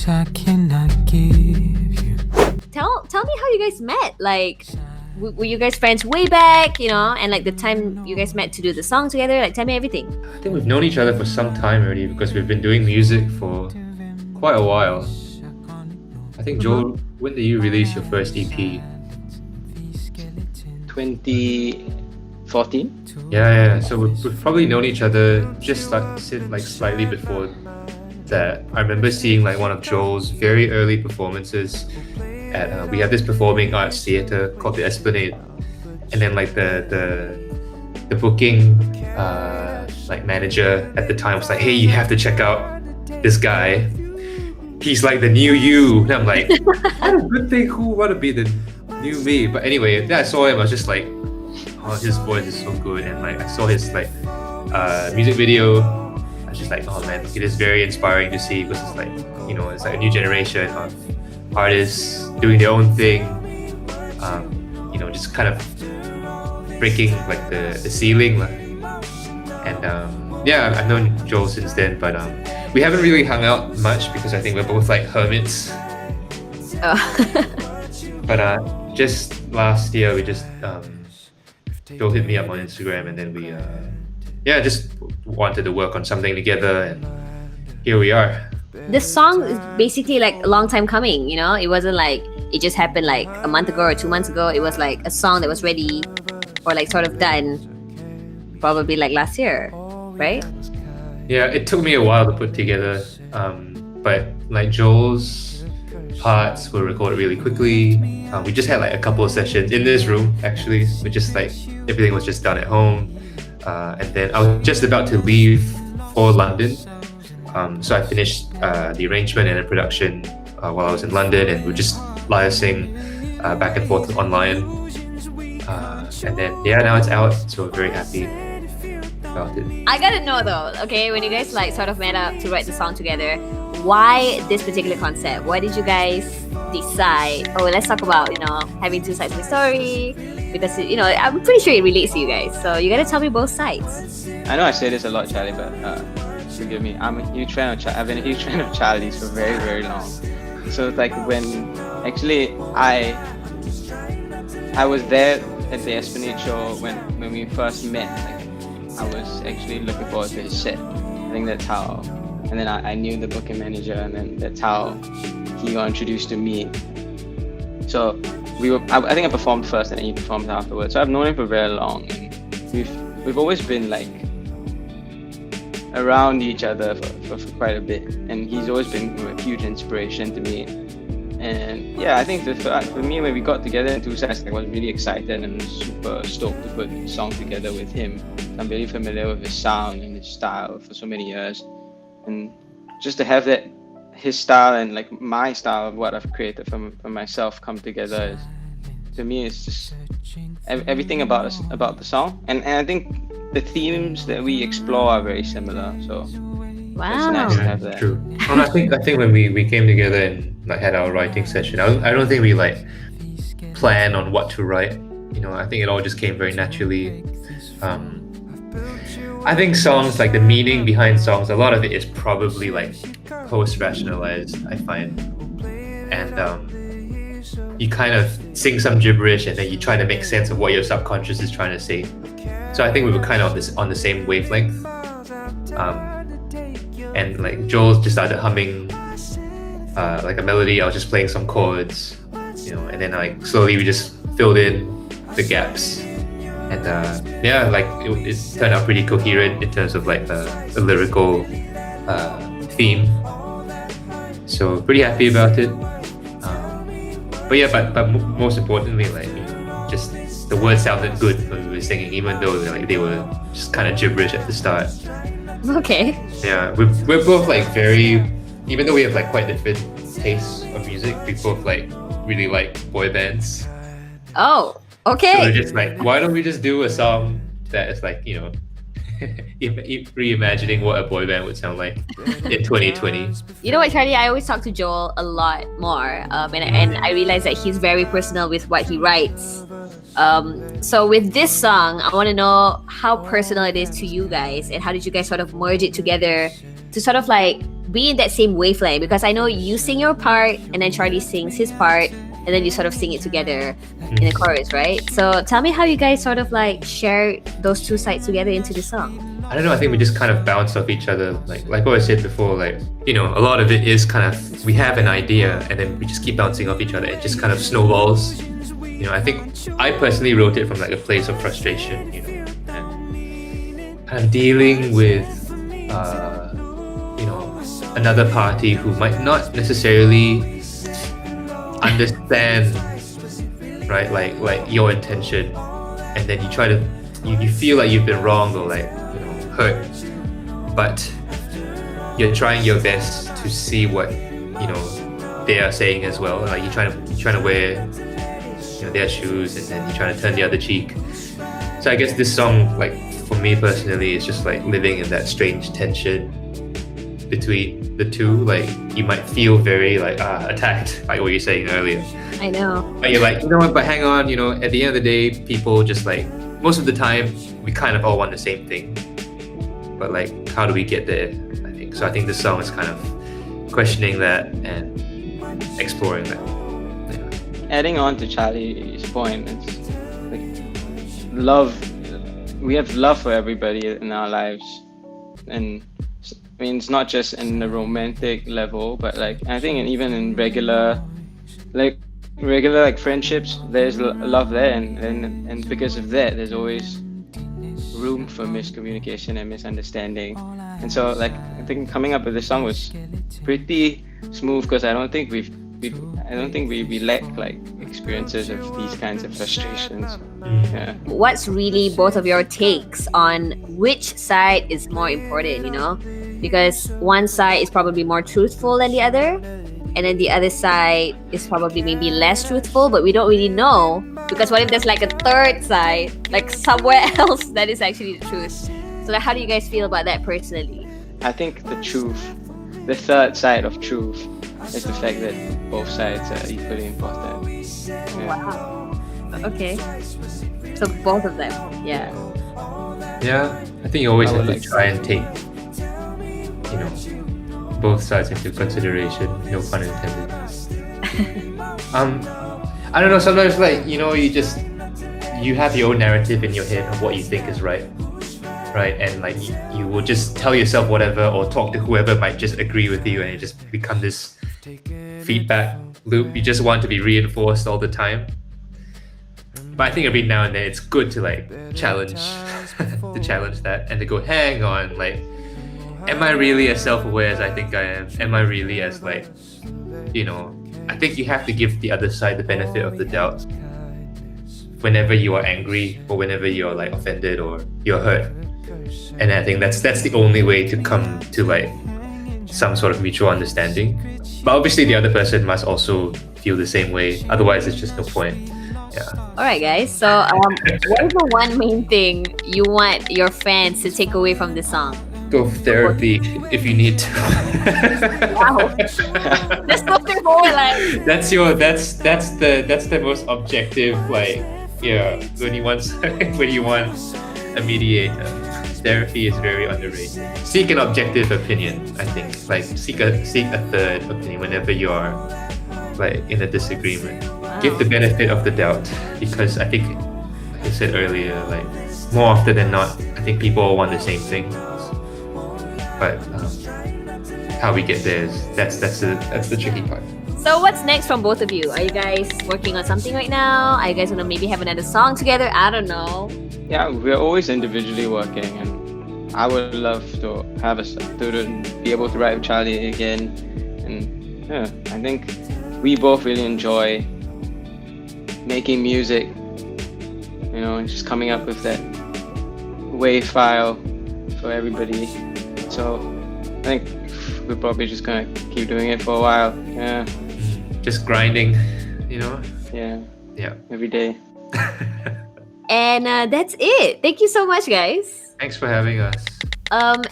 I cannot give you. Tell me how you guys met. Like, were you guys friends way back? And like the time you guys met to do the song together. Like, tell me everything. I think we've known each other for some time already because we've been doing music for quite a while. I think Joel, when did you release your first EP? 2014. Yeah. So we've probably known each other just like slightly before that. I remember seeing like one of Joel's very early performances at we have this performing arts theater called the Esplanade, and then like the booking like manager at the time was like, hey, you have to check out this guy. He's like the new you. And I'm like, what a good thing. Who want to be the new me? But anyway, then I saw him. I was just like, oh, his voice is so good. And like I saw his like music video. I was just like, oh man, it is very inspiring to see because it's like, it's like a new generation of artists doing their own thing. Just kind of breaking like the ceiling. And I've known Joel since then, but we haven't really hung out much because I think we're both like hermits. But just last year we just Joel hit me up on Instagram, and then we just wanted to work on something together, and here we are. This song is basically like a long time coming. It wasn't like it just happened like a month ago or 2 months ago. It was like a song that was ready or like sort of done probably like last year, right? Yeah, it took me a while to put together, but like Joel's parts were recorded really quickly. We just had like a couple of sessions in this room actually. We just like everything was just done at home, and then I was just about to leave for London, so I finished the arrangement and the production while I was in London, and we're just liaising back and forth online, and then now it's out, so we're very happy. I gotta know though, okay, when you guys like sort of met up to write the song together, why this particular concept? Why did you guys decide, let's talk about, having two sides of the story? Because, I'm pretty sure it relates to you guys. So you gotta tell me both sides. I know I say this a lot, Charlie, but forgive me. I've been a huge fan of Charlie's for very, very long. So it's like when actually I was there at the Esplanade show when we first met. I was actually looking forward to his set. I think that's how, and then I knew the booking manager, and then that's how he got introduced to me. So I think I performed first, and then he performed afterwards. So I've known him for very long, and we've always been like around each other for quite a bit, and he's always been a huge inspiration to me. And I think for me, when we got together in Two Sides, I was really excited and super stoked to put a song together with him. I'm very familiar with his sound and his style for so many years, and just to have that his style and like my style of what I've created for myself come together to me it's just everything about the song, and I think the themes that we explore are very similar. So wow, it's nice to have that. True. Well, I think when we came together and like had our writing session, I don't think we like planned on what to write. I think it all just came very naturally. I think songs, like the meaning behind songs, a lot of it is probably like post-rationalized, I find. And you kind of sing some gibberish and then you try to make sense of what your subconscious is trying to say. So I think we were kind of on the same wavelength. And like Joel just started humming like a melody. I was just playing some chords, and then like slowly we just filled in the gaps. And it turned out pretty coherent in terms of like the lyrical theme. So pretty happy about it. But most importantly, like just the words sounded good when we were singing, even though they were just kind of gibberish at the start. Okay. Yeah, we're both like very, even though we have like quite different tastes of music, we both like really like boy bands. Oh. Okay. So we're just like, why don't we just do a song that is like, reimagining what a boy band would sound like in 2020. You know what, Charlie? I always talk to Joel a lot more, and I realize that he's very personal with what he writes. So with this song, I want to know how personal it is to you guys, and how did you guys sort of merge it together to sort of like be in that same wavelength, because I know you sing your part and then Charlie sings his part and then you sort of sing it together in the chorus, right? So tell me how you guys sort of like share those two sides together into the song. I don't know, I think we just kind of bounce off each other. Like what I said before, like, you know, a lot of it is kind of, we have an idea and then we just keep bouncing off each other. It just kind of snowballs. You know, I think I personally wrote it from like a place of frustration, you know, and kind of dealing with, you know, another party who might not necessarily understand, right, like your intention, and then you try to, you feel like you've been wronged or like, you know, hurt, but you're trying your best to see what, you know, they are saying as well. Like you're trying to wear, you know, their shoes, and then you're trying to turn the other cheek. So I guess this song, like for me personally, is just like living in that strange tension between the two. Like you might feel very like attacked, like what you're saying earlier. I know. But you're like, you know what, but hang on, you know, at the end of the day, people just like, most of the time, we kind of all want the same thing. But like, how do we get there, I think? So I think this song is kind of questioning that and exploring that. Yeah. Adding on to Charlie's point, it's like love. We have love for everybody in our lives, and I mean it's not just in the romantic level, but like I think even in regular like friendships, there's love there, and because of that, there's always room for miscommunication and misunderstanding. And so like I think coming up with this song was pretty smooth, because I don't think we lack like experiences of these kinds of frustrations. Yeah. What's really both of your takes on which side is more important, you know? Because one side is probably more truthful than the other, and then the other side is probably maybe less truthful, but we don't really know, because what if there's like a third side, like somewhere else, that is actually the truth? So like, how do you guys feel about that personally? I think the truth, the third side of truth, is the fact that both sides are equally important. Yeah. Wow. Okay. So both of them, yeah. Yeah, I think you always I have would to like try and take, you know, both sides into consideration. No pun intended. I don't know. Sometimes, like, you know, you have your own narrative in your head of what you think is right, and like you will just tell yourself whatever, or talk to whoever might just agree with you, and it just become this feedback loop. You just want to be reinforced all the time. But I think every now and then it's good to like challenge that, and to go, hang on, like, am I really as self-aware as I think I am? Am I really as like, you know, I think you have to give the other side the benefit of the doubt whenever you are angry, or whenever you're like offended or you're hurt. And I think that's the only way to come to like some sort of mutual understanding. But obviously the other person must also feel the same way, otherwise it's just no point. Yeah. All right, guys. So, what is the one main thing you want your fans to take away from this song? Go therapy if you need to. Wow. That's something more like. That's the most objective, like, yeah, when you want a mediator. Therapy is very underrated. Seek an objective opinion, I think. Like seek a third opinion whenever you're like in a disagreement. Wow. Give the benefit of the doubt, because I think, like I said earlier, like more often than not, I think people all want the same thing. But how we get there is that's the tricky part. So what's next from both of you? Are you guys working on something right now? Are you guys gonna maybe have another song together? I don't know. Yeah, we're always individually working, and I would love to have to be able to write with Charlie again. And yeah, I think we both really enjoy making music. You know, just coming up with that wave file for everybody. So I think we're probably just gonna keep doing it for a while. Yeah. Just grinding, you know? Yeah. Yeah. Every day. And that's it. Thank you so much, guys. Thanks for having us.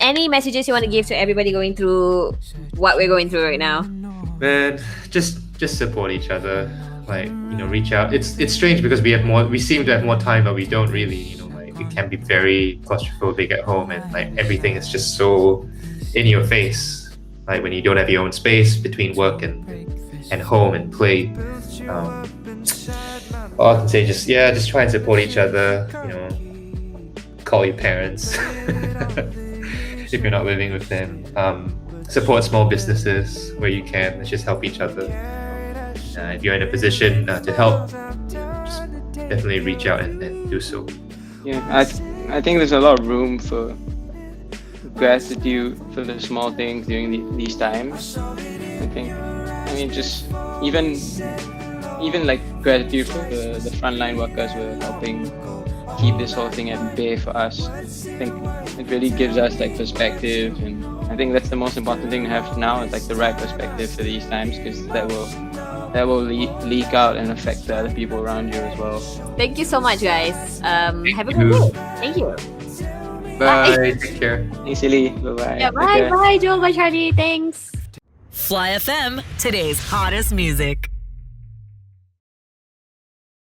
Any messages you want to give to everybody going through what we're going through right now? Man, just support each other. Like, you know, reach out. It's strange because we seem to have more time, but we don't really, you know, like it can be very claustrophobic at home, and like everything is just so in your face. like when you don't have your own space between work and home and play. All I can say just try and support each other. Call your parents if you're not living with them. Support small businesses where you can. Let's just help each other. If you're in a position to help, just definitely reach out and do so. Yeah, I think there's a lot of room for gratitude for the small things during these times. Just even like gratitude for the frontline workers who are helping keep this whole thing at bay for us. I think it really gives us like perspective, and I think that's the most important thing to have now, is like the right perspective for these times, because that will leak out and affect the other people around you as well. Thank you so much, guys. Have a good day. Thank you. Bye. Take care. Thanks, Silly. Bye-bye. Yeah, bye, Joel, bye, Charlie. Thanks. Fly FM, today's hottest music.